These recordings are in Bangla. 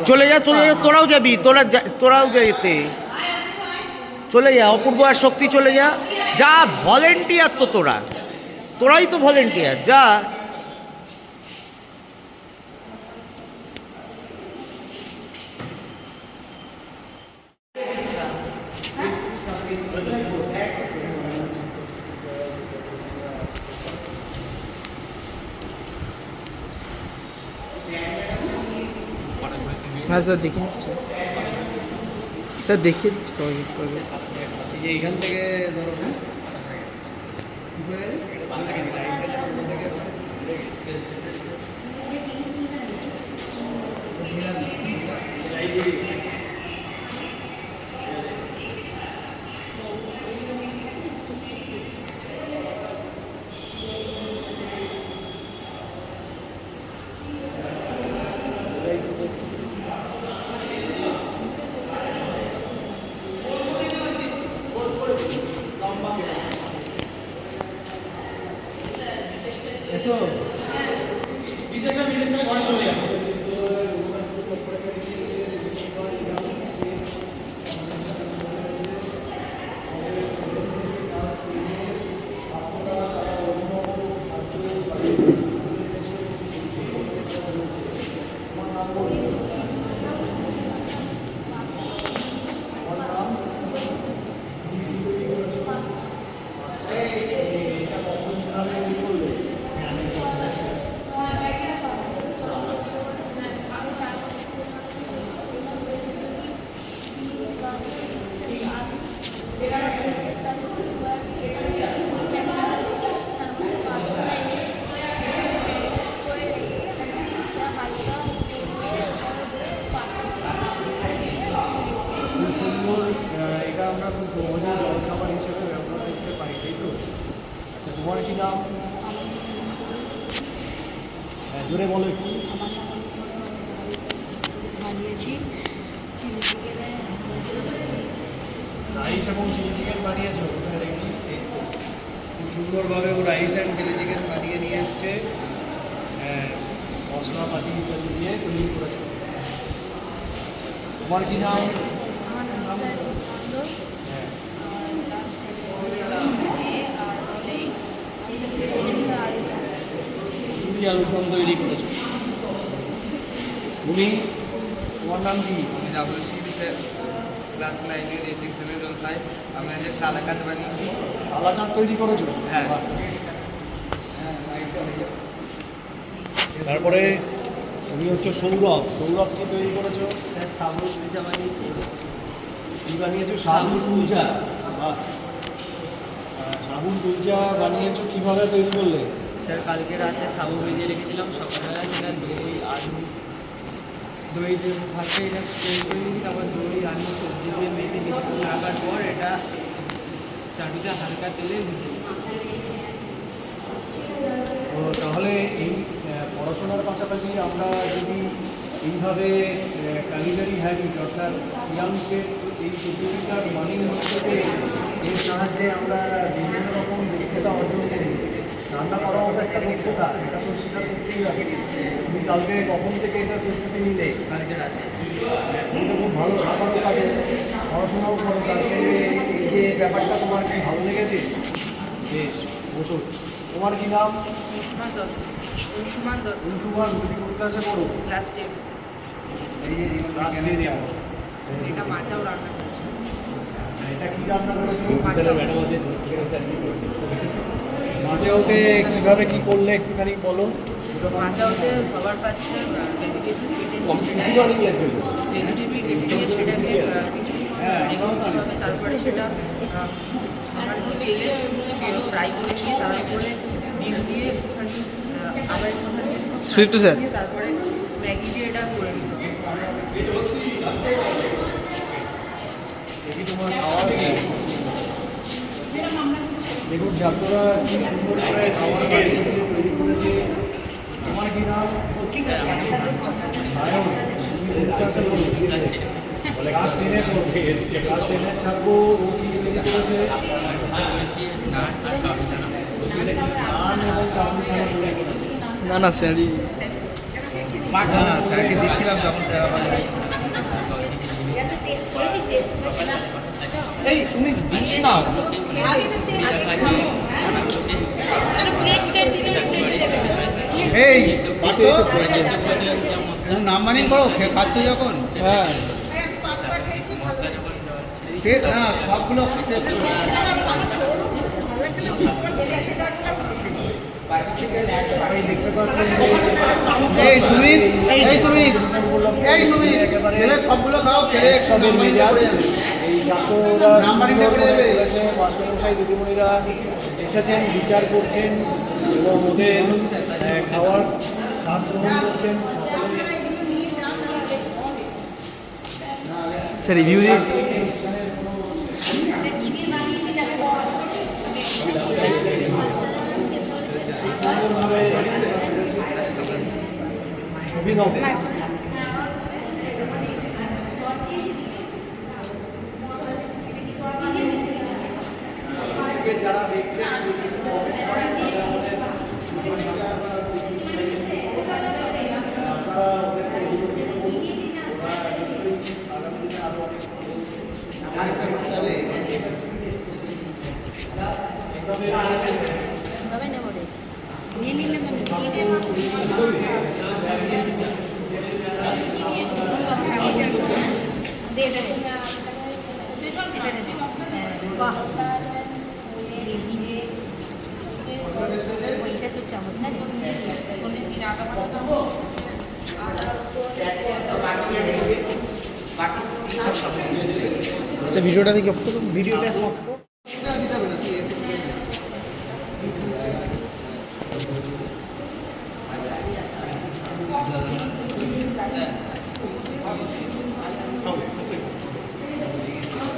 চলে যা, তোরাও যাবি, তোরাও যেতে চলে যা। অপূর্ব আর শক্তি চলে যা, যা ভলেন্টিয়ার তো তোরাই তো ভলেন্টিয়ার, যা। হ্যাঁ স্যার দেখে নিচ্ছি, স্যার দেখিয়ে দিচ্ছি সবাই। এইখান থেকে ধরো এসো বিশেষ ঘরে চলে যাবো। এটা আমরা খুব সহজে জলখাবার হিসেবে ব্যবহার করতে পারি, তাই তো? আচ্ছা, তোমার কি নাম? হ্যাঁ, জোরে বলো একটু। রাইস এবং চিলি চিকেন বানিয়েছো? খুব সুন্দরভাবে ও রাইস অ্যান্ড চিলি চিকেন বানিয়ে নিয়ে এসছে। হ্যাঁ, মশলাপাতি ইত্যাদি দিয়ে তৈরি করেছো। তোমার কি নাম? কচুরি আলুর দম তৈরি করেছো তুমি? তোমার নাম কি? আমি WC ক্লাস 9-এর A সেকশনের রোল 5। আমি আজ কালাকাঁদ বানিয়েছি। কালাকাঁদ তৈরি করেছো? হ্যাঁ। তারপরে তুমি হচ্ছে সৌরভ কি তৈরি করেছো? সাবু কুলচা বানিয়েছি। কি বানিয়েছো? সাবুন কুলচা। সাবুন কুলচা বানিয়েছো, কিভাবে তৈরি করলে? স্যার কালকে রাতে সাবু ভিজিয়ে রেখেছিলাম, সকালবেলা সেটা দই আলু দই দিয়ে ফার্স্টে এটা তৈরি করে দিয়েছি, তারপর দই আলু সবজি দিয়ে মেখে কিছুক্ষণ রাখার পর এটা চাটুতে হালকা তেলে ভেজে তো তাহলে এই পড়াশোনার পাশাপাশি আমরা যদি এইভাবে কালিগারি হ্যাবিট অর্থাৎ ইয়াংসের এই প্রতিযোগিতার মানিং হিসেবে এর সাহায্যে আমরা বিভিন্ন রকম দক্ষতা অর্জন করি, রান্না করাও একটা দক্ষতা, এটা তো সেটা করতেই হবে। তুমি কালকে কখন থেকে এটা প্রস্তুতি নিলে? কালকে রাতে। তুমি তো খুব ভালো সাঁতারও কাটে, পড়াশোনাও করো, তার সঙ্গে এই যে ব্যাপারটা তোমার কি ভালো লেগেছে? বেশ, বসো। তোমার কি নাম? উসমান দত্ত। অংশুমান, তুমি কোন ক্লাসে পড়ো? ক্লাস 10। এই যে ক্লাস 10 এ। এটা মাচাও রান্না করেছে। এটা কি রান্না করেছো? মাচাও। মাচাওতে কিভাবে কি করলে একটুখানি বলো। মাচাওতে সবার কাছে ভেজিটেবল কেটে সেটাকে কিছু তারপরে সেটা তেলে ফ্রাই করে নিয়ে তারপরে ডিম দিয়ে আবার সুইফট স্যার, তারপরে ম্যাগি দিয়ে এটা করে দিতে দেখি তোমার খাওয়া দেখুন ছাত্ররা কি সুন্দর করে খাবার বাড়ি তৈরি করেছে। তোমার কি নাম? ক্লাস 10 এ পড়ছে, ক্লাস 10 এর ছাত্র, ও কি তৈরি করেছে? নান এবং কাবুলি চানা তৈরি করেছে। না স্যার হ্যাঁ স্যারকে দিচ্ছিলাম তখন স্যার আবার এই তুমি দিস না এই পাঠো নাম মানিন করো খাচ্ছ যখন হ্যাঁ না সবগুলো দেখতে পাচ্ছেন এই সুমিত এই সুমিত খেলে সবগুলো খাও খেলে সবের নাম মানিনটা করে যাবে এই ছাত্ররা নাম মানিনটা করে যাবে মাস্টারমশাই দিদিমণিরা এসেছেন বিচার করছেন এবং ওদের খাওয়ার স্বাদ গ্রহণ করছেন স্যার রিভিউ দিন অভিনব যারা দেখছেন ভিডিওটা দেখে ভিডিওটা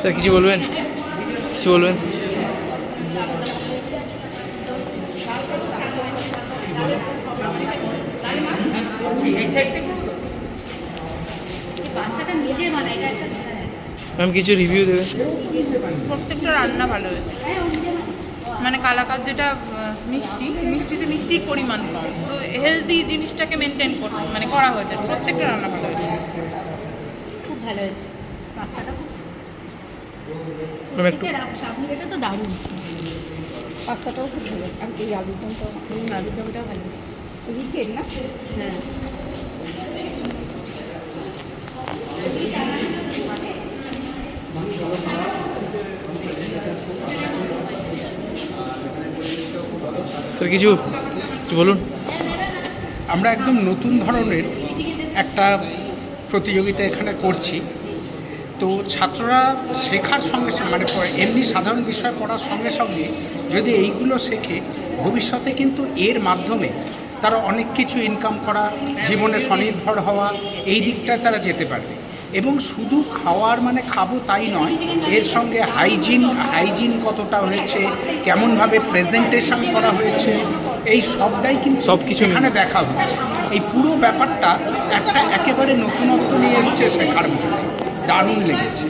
স্যার কিছু বলবেন বাচ্চাটা নিজে বানায় এটা একটা বিষয় ম্যাম কিছু রিভিউ দেবেন প্রত্যেকটা রান্না ভালো হয়েছে মানে কালাকাঁদ যেটা মিষ্টিতে মিষ্টির পরিমাণ কম তো হেলদি জিনিসটাকে মেনটেন মানে করা হয়েছে প্রত্যেকটা রান্না ভালো হয়েছে খুব ভালো হয়েছে পাস্তাটা খুব ম্যাম একটু এটা তো দারুণ পাস্তাটাও খুব ভালো আর এই আলুর দমটাও আলুর দমটাও ভালো হয়েছে উইকেট না হ্যাঁ স্যার কিছু বলুন আমরা একদম নতুন ধরনের একটা প্রতিযোগিতা এখানে করছি তো ছাত্ররা শেখার সঙ্গে সঙ্গে মানে এমনি সাধারণ বিষয় পড়ার সঙ্গে সঙ্গে যদি এইগুলো শেখে ভবিষ্যতে কিন্তু এর মাধ্যমে তারা অনেক কিছু ইনকাম করা জীবনে স্বনির্ভর হওয়া এই দিকটায় তারা যেতে পারবে এবং শুধু খাওয়ার মানে খাবো তাই নয় এর সঙ্গে হাইজিন কতটা হয়েছে কেমনভাবে প্রেজেন্টেশন করা হয়েছে এই সবটাই কিন্তু সব কিছু এখানে দেখা হচ্ছে এই পুরো ব্যাপারটা একটা একেবারে নতুনত্ব নিয়ে এসছে শেখার মধ্যে দারুণ লেগেছে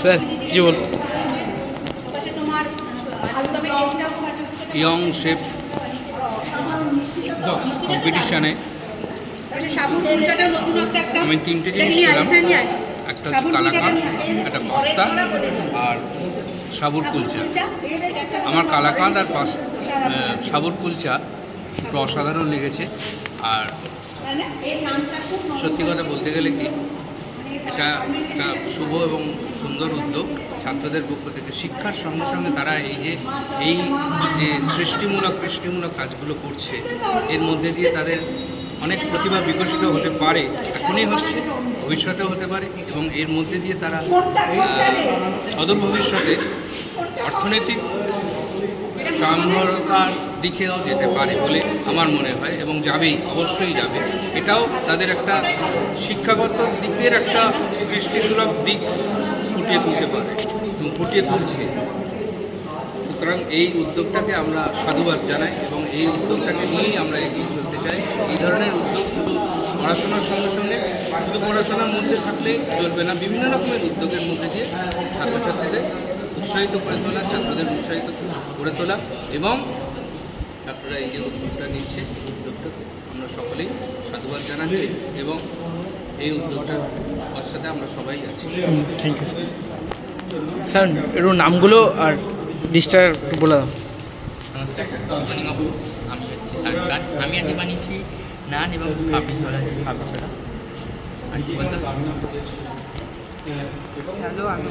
স্যার কিছু বলুন ইয়ং শেফ কম্পিটিশানে আমি তিনটে জিনিস ছিলাম একটা হচ্ছে কালাকাঁদ একটা পাস্তা আর সাবুর কুলচা আমার কালাকাঁদ আর সাবুর কুলচা একটু অসাধারণ লেগেছে আর সত্যি কথা বলতে গেলে কি এটা একটা শুভ এবং সুন্দর উদ্যোগ ছাত্রদের পক্ষ থেকে শিক্ষার সঙ্গে সঙ্গে তারা এই যে সৃষ্টিমূলক কাজগুলো করছে এর মধ্যে দিয়ে তাদের অনেক প্রতিভা বিকশিত হতে পারে এখনই হচ্ছে ভবিষ্যতেও হতে পারে এবং এর মধ্যে দিয়ে তারা অদূর ভবিষ্যতে অর্থনৈতিক স্বয়ংভরতার দিকেও যেতে পারে বলে আমার মনে হয় এবং যাবেই অবশ্যই যাবে এটাও তাদের একটা শিক্ষাগত দিকের একটা দৃষ্টিসুলভ দিক ফুটিয়ে তুলতে পারে এবং ফুটিয়ে তুলছে সুতরাং এই উদ্যোগটাকে আমরা সাধুবাদ জানাই এবং এই উদ্যোগটাকে নিয়েই আমরা এগিয়ে চলতে চাই এই ধরনের উদ্যোগ শুধু পড়াশোনার সঙ্গে সঙ্গে শুধু পড়াশোনার মধ্যে থাকলে চলবে না বিভিন্ন রকমের উদ্যোগের মধ্যে দিয়ে ছাত্রছাত্রীদের উৎসাহিত করে তোলা ছাত্রদের উৎসাহিত করে তোলা এবং ছাত্ররা এই যে উদ্যোগটা নিচ্ছে উদ্যোগটা আমরা সকলেই সাধুবাদ জানাচ্ছি এবং এই উদ্যোগটার সাথে আমরা সবাই আছি। Thank you sir. স্যার একটু নামগুলো আর ডিশটা একটু বলে দাও। নমস্কার, মর্নিং অফ, আমি হচ্ছি সরকার। আমি আজকে বানিয়েছি নান এবং পাপড়ি ছোলা। আর কি বলতে হ্যালো, আমি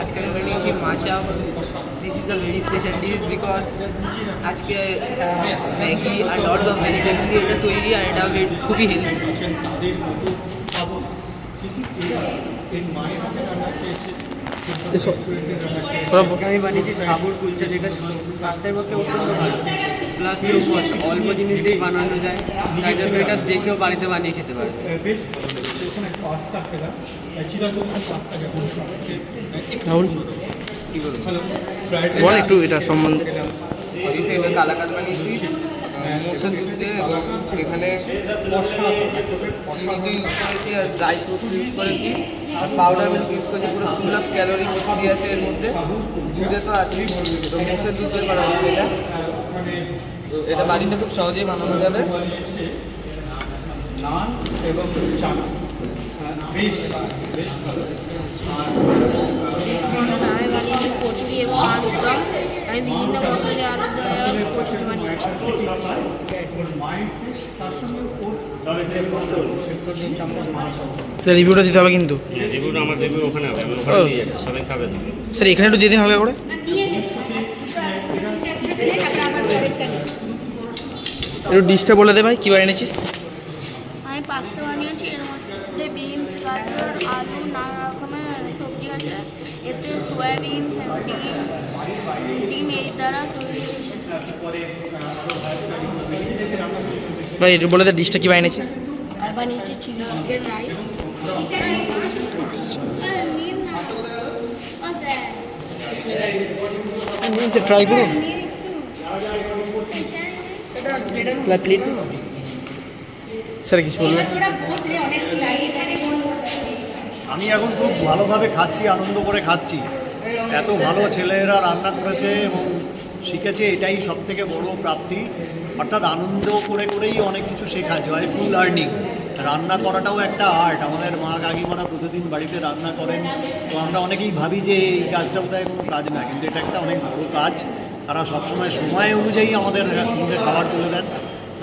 আজকে আমি বানিয়েছি মাচা। This is a very special dish because আজকে ম্যাগি আর লটস অফ ভেজিটেবল দিয়ে এটা তৈরি, আর এটা খুবই হেলদি। আমি বানিয়েছি সাবুর কুলচা, যেটা স্বাস্থ্যের পক্ষে অত্যন্ত ভালো, প্লাস অল্প জিনিস দিয়েই বানানো যায়, তাই জন্য এটা দেখেও বাড়িতে বানিয়ে খেতে পারে। রাহুল বল একটু এটা সম্বন্ধে। এটা কালাকাঁদ বানিয়েছি মোষের দুধ দিয়ে, এবং এখানে চিনি তো ইউজ করেছি আর ড্রাই ফ্রুটস ইউজ করেছি আর পাউডার মিল্ক ইউজ করেছি। পুরো ফুল অফ ক্যালোরি দিয়ে আছে এর মধ্যে, দুধে তো আছে, তো মোষের দুধ দিয়ে বানানো হচ্ছে এটা। তো এটা বাড়িতে খুব সহজেই বানানো যাবে। নান এবং চানা বেশ ভালো। আমি বানিয়েছি কচুরি এবং আলুর দম। আমি বিভিন্ন মশলা আলুর দম কচুরি বানিয়েছি। স্যার রিভিউটা দিতে হবে কিন্তু। রিভিউটা আমার রিভিউ ওখানে হবে, আমি ওখানে দিয়ে যাচ্ছি, সবাই খাবে দিকে। স্যার এখানে একটু দিয়ে দিন হালকা করে। একটু ডিশটা বলে দে ভাই, কী এনেছিস? আমি পাস্তা বানিয়েছি, এর মধ্যে বিনস, গাজর, আলু, নানা রকমের সবজি আছে। এতে সয়াবিন, ডিম এই দ্বারা তৈরি হয়েছে। ভাই একটু বলে দে ডিশটা কী এনেছিস? বানিয়েছি চিলি চিকেন রাইস। ট্রাই করুন প্লেট। স্যার কিছু বলবেন? আমি এখন খুব ভালোভাবে খাচ্ছি, আনন্দ করে খাচ্ছি। এত ভালো ছেলেরা রান্না করেছে এবং শিখেছে, এটাই সব থেকে বড় প্রাপ্তি। অর্থাৎ আনন্দ করে করেই অনেক কিছু শেখা, জয়ফুল লার্নিং। রান্না করাটাও একটা আর্ট। আমাদের মা কাকিমারা প্রতিদিন বাড়িতে রান্না করেন, তো আমরা অনেকেই ভাবি যে এই কাজটা বোধহয় কোনো কাজ না, কিন্তু এটা একটা অনেক বড় কাজ। তারা সবসময় সময় অনুযায়ী আমাদের মধ্যে খাবার তুলে দেন।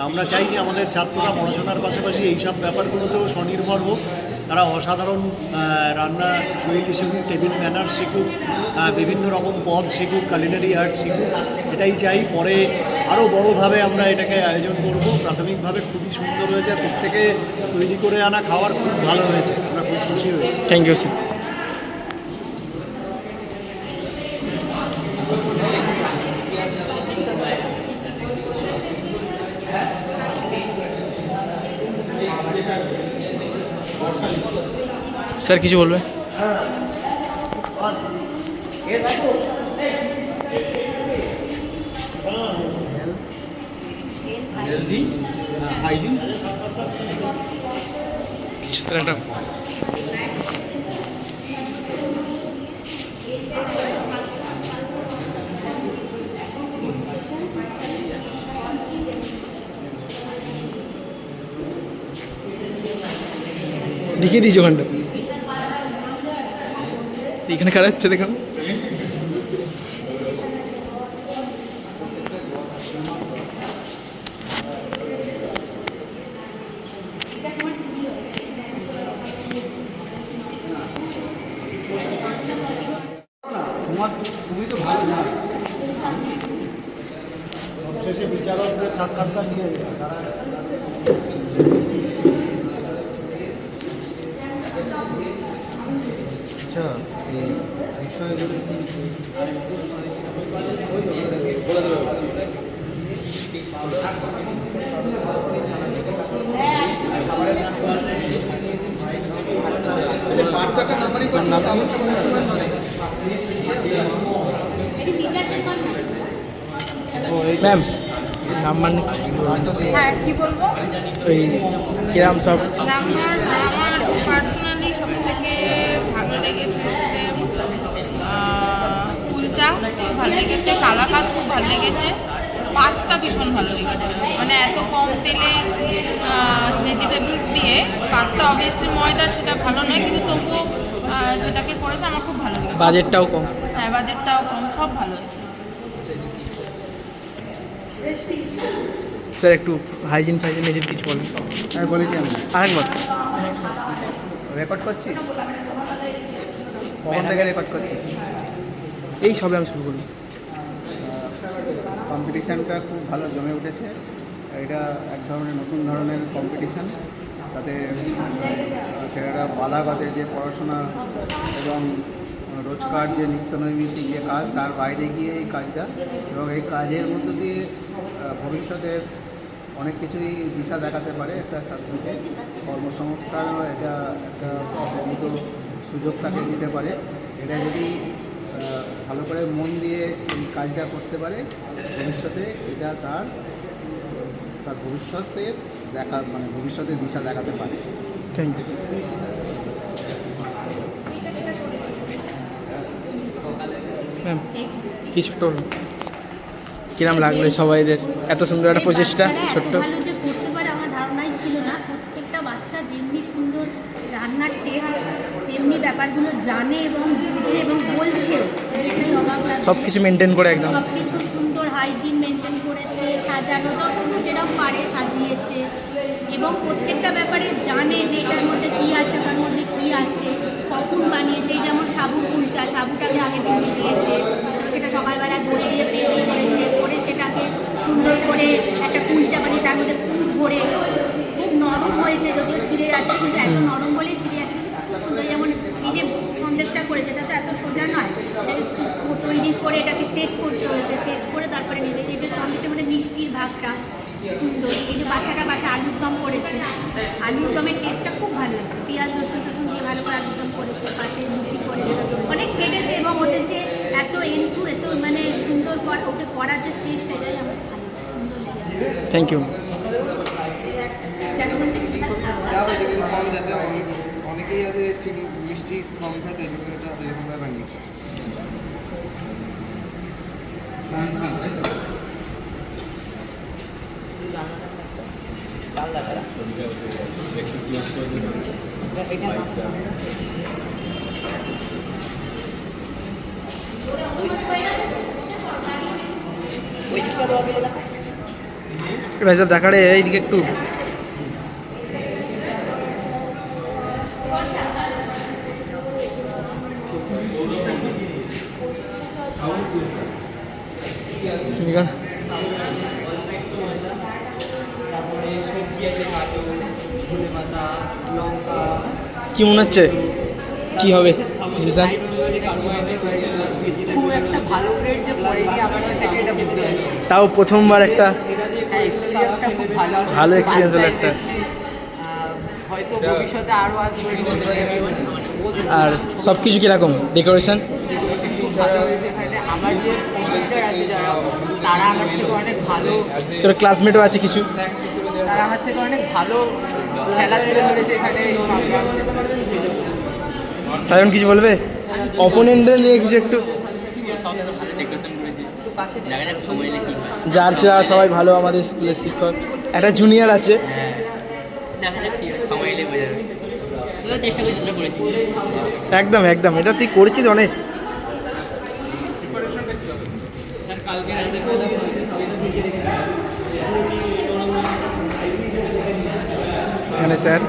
আমরা চাই যে আমাদের ছাত্ররা পড়াশোনার পাশাপাশি এইসব ব্যাপারগুলোতেও স্বনির্ভর হোক। তারা অসাধারণ রান্না শৈলী শিখুক, টেবিল ম্যানার শিখুক, বিভিন্ন রকম পদ শিখুক, কালিনারি আর্ট শিখুক, এটাই চাই। পরে আরও বড়োভাবে আমরা এটাকে আয়োজন করব। প্রাথমিকভাবে খুবই সুন্দর হয়েছে, প্রত্যেকে তৈরি করে আনা খাবার খুব ভালো হয়েছে, আমরা খুব খুশি হয়েছি। Thank you sir. স্যার কিছু বলবে? Healthy, hygiene. কিছু স্যার একটা লিখে দিয়েছি ওখানটা, এখানে কারা হচ্ছে দেখুন। তুমি তো ভালো না, শেষে বিচারকদের সাক্ষাৎকার নিয়ে তারা ম্যাম নাম্বার হ্যাঁ, কি বলবো? ওই কিরাম সব আমার পার্সোনালি সব থেকে ভালো লেগেছে হচ্ছে কুলচা খুব ভালো লেগেছে, কালাকাঁদ খুব ভালো লেগেছে, পাস্তা ভীষণ ভালো লেগেছে, মানে এত কম তেলে ভেজিটেবলস দিয়ে পাস্তা, অবভিয়াসলি ময়দার সেটা ভালো নয়, কিন্তু তবুও সেটাকে করেছে, আমার খুব ভালো লেগেছে। বাজেটটাও কম। হ্যাঁ, বাজেটটাও কম, সব ভালো হয়েছে। স্যার একটু হাইজিন নিজের কিছু বলেন। হ্যাঁ বলেছি আমি। আরেকবার রেকর্ড করছিস? কখন থেকে রেকর্ড করছিস? এই সবে আমি শুরু করব। কম্পিটিশানটা খুব ভালো জমে উঠেছে। এটা এক ধরনের নতুন ধরনের কম্পিটিশান, তাতে ছেলেরা বাধা বাঁধে যে পড়াশোনা এবং রোজকার যে নিত্যনৈমিত্তিক যে কাজ, তার বাইরে গিয়ে এই কাজটা, এবং এই কাজের মধ্য দিয়ে ভবিষ্যতের অনেক কিছুই দিশা দেখাতে পারে একটা ছাত্রকে। কর্মসংস্থান এটা একটা প্রভূত সুযোগ তাকে দিতে পারে। এটা যদি ভালো করে মন দিয়ে এই কাজটা করতে পারে, ভবিষ্যতে এটা তার ভবিষ্যতের ভবিষ্যতের দিশা দেখাতে পারে। Thank you. ম্যাম কিছু একটু বলুন, কিরম লাগলো সবাইদের এত সুন্দর একটা প্রচেষ্টা? ছোট্ট ভালো যে করতে পারে আমার ধারণাই ছিল না। প্রত্যেকটা বাচ্চা যেমনি সুন্দর রান্নার টেস্ট, তেমনি ব্যাপারগুলো জানে এবং বুঝে এবং বলছে, এটাই অবাক লাগছে। সব কিছু মেনটেন করে একদম সব কিছু সুন্দর হাইজিন মেনটেন করেছে, সাজানো যতদূর যেরকম পারে সাজিয়েছে, এবং প্রত্যেকটা ব্যাপারে জানে যে এটার মধ্যে কী আছে, ওটার মধ্যে কী আছে, কখন বানিয়েছে। যেমন সাবুর কুলচা, সাবুটাকে আগের দিন ভিজিয়েছে, সেটা সকালবেলা ধরে দিয়ে পেস্ট করেছে, করে সেটাকে সুন্দর করে একটা কুলচা বানিয়ে তার মধ্যে পুর ভরে, খুব নরম হয়েছে, যদিও ছিঁড়ে যাচ্ছে, কিন্তু এত নরম বলেই ছিঁড়ে যাচ্ছে, কিন্তু খুব সুন্দর। যেমন এই যে সন্দেশটা করেছে, এটা তো এত সোজা নয়, এটাকে তৈরি করে এটাকে সেট করতে হয়েছে, সেট করে তারপরে নিজেকে এই যে সন্দেশের মধ্যে মিষ্টির ভাগটা সুন্দর। এই যে বাচ্চাটা বাসা আলুর দম করেছে, আলুর দমের টেস্টটা খুব ভালো হয়েছে, পেঁয়াজ রসুন টসুন দিয়ে ভালো করে আলুর দম করেছে, পাশে লুচি করে অনেক কেটেছে, এবং ওদের যে এত এত মানে সুন্দর ওকে করার যে চেষ্টা, এটাই আমার ভালো সুন্দর লেগেছে। Thank you. অনেকেই আছে চিনি মিষ্টি কম খেতে, এটা এরকমভাবে বানিয়েছে। ভাই সাহেব দেখারে এইদিকে একটু তারপরে সবজি আছে, গাজর, ধনে পাতা, লঙ্কা। কি মনে হচ্ছে কি হবে ডিসিশন? খুব একটা ভালো গ্রেড যে পড়েনি আমার থেকে, এটা বুঝতে পারছি। তাও প্রথমবার একটা এক্সপিরিয়েন্সটা খুব ভালো, ভালো experience হলো একটা। হয়তো ভবিষ্যতে আরও আসবে। আর সব কিছু কীরকম ডেকোরেশন? খুব ভালো হয়েছে। এখানে আমার যে কম্পিউটার আছে যারা, তারা আমার থেকে অনেক ভালো, তোর ক্লাসমেটও আছে কিছু, তারা আমার থেকে অনেক ভালো খেলা তুলে ধরেছে এখানে। সায়ন কিছু বলবে অপোনেন্টদের নিয়ে কিছু একটু? যার যারা সবাই ভালো, আমাদের স্কুলের শিক্ষক, একটা জুনিয়র আছে, একদম একদম এটা তুই করেছিস অনেক। এখানে স্যার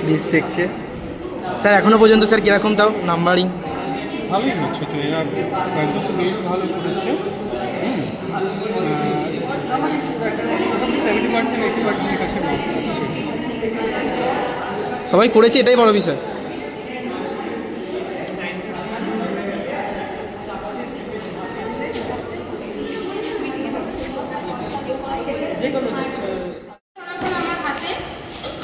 লিস্ট দেখছে। স্যার এখনো পর্যন্ত স্যার কীরকম তাও নাম্বারিং? ভালোই হচ্ছে তো, এরা কয়েকজন তো বেশ ভালো করেছে। 70% 80% কাছে মার্কস আসছে। সবাই করেছে, এটাই বড় বিষয়।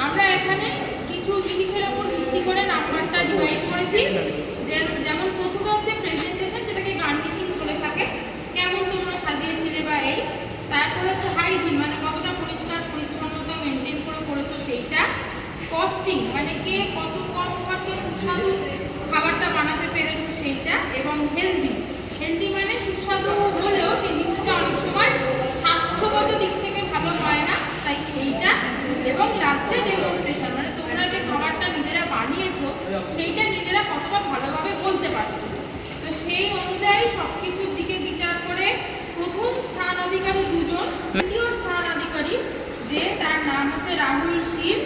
আমরা এখানে কিছু জিনিসের উপর ভিত্তি করে নাম্বারটা ডিভাইড করেছি। যেমন প্রথমে হচ্ছে প্রেজেন্টেশন, যেটাকে গার্নিশিং বলে থাকে, কেমন তোমরা সাজিয়েছিলে বা এই। তারপর হচ্ছে হাইজিন, মানে কতটা পরিষ্কার পরিচ্ছন্নতা মেনটেন করে করেছো সেইটা। কস্টিং, মানে কে কত কম খরচে সুস্বাদু খাবারটা বানাতে পেরেছো সেইটা। এবং হেলদি মানে সুস্বাদু হলেও সেই জিনিসটা অনেক সময় তথ্যগত দিক থেকে ভালো হয় না, তাই সেইটা এবং লাস্টে ডেমনস্ট্রেশন, মানে তোমরা যে খাবারটা নিজেরা বানিয়েছো সেইটা নিজেরা কতটা ভালোভাবে বলতে পারছো। তো সেই অনুযায়ী সব কিছুর দিকে বিচার করে প্রথম স্থান অধিকারী দুজন, দ্বিতীয় স্থান অধিকারী যে তার নাম হচ্ছে রাহুল শীল,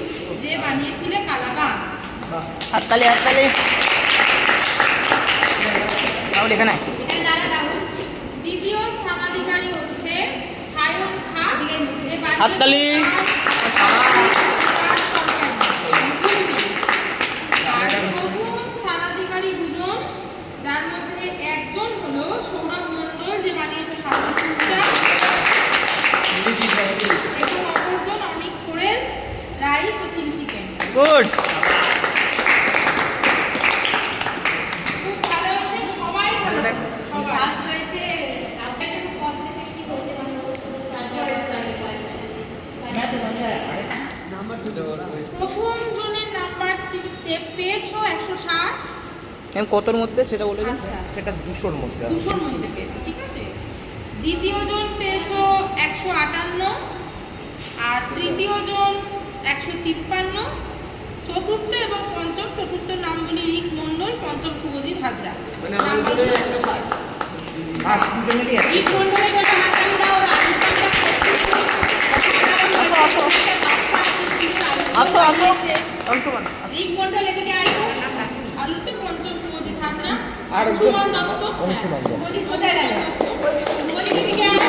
যে বানিয়েছিলে কালাকান। হাততালি হাততালি। রাহুল এখানে। এখানে দাঁড়া রাহুল। দ্বিতীয় স্থানাধিকারী হচ্ছে সায়ন খা, যে হাততালি। আর প্রথম স্থানাধিকারী দুজন, যার মধ্যে একজন হলো সৌরভ মণ্ডল, যে বানিয়েছে সাগর কুলচা, এবং অপরজন অনিক কোরেল, রাইস ও চিলি চিকেন। গুড। খুব ভালো হয়েছে, সবাই ভালো সবাই হয়েছে। প্রথম জনের নাম্বার পেয়েছো 160। কতর মধ্যে সেটা বলে দিন। আচ্ছা, সেটা 200-র মধ্যে 200-র মধ্যে পেয়েছো, ঠিক আছে। দ্বিতীয় জন পেয়েছো 158, আর তৃতীয় জন 153, চতুর্থ এবং পঞ্চম, চতুর্থ নামগুলি রিক মণ্ডল, পঞ্চম শুভজিৎ হাজরা। মানে আমাদের 160। রিক মণ্ডলের জন্য হাততালি দাও। রিক মণ্ডল এদিকে আইতো, আলুতে পঞ্চম শুভজিৎ হাজরা, আর সুমন দত্ত। শুভজিৎ কোথায় গেল? শুভজিৎ এদিকে আয়।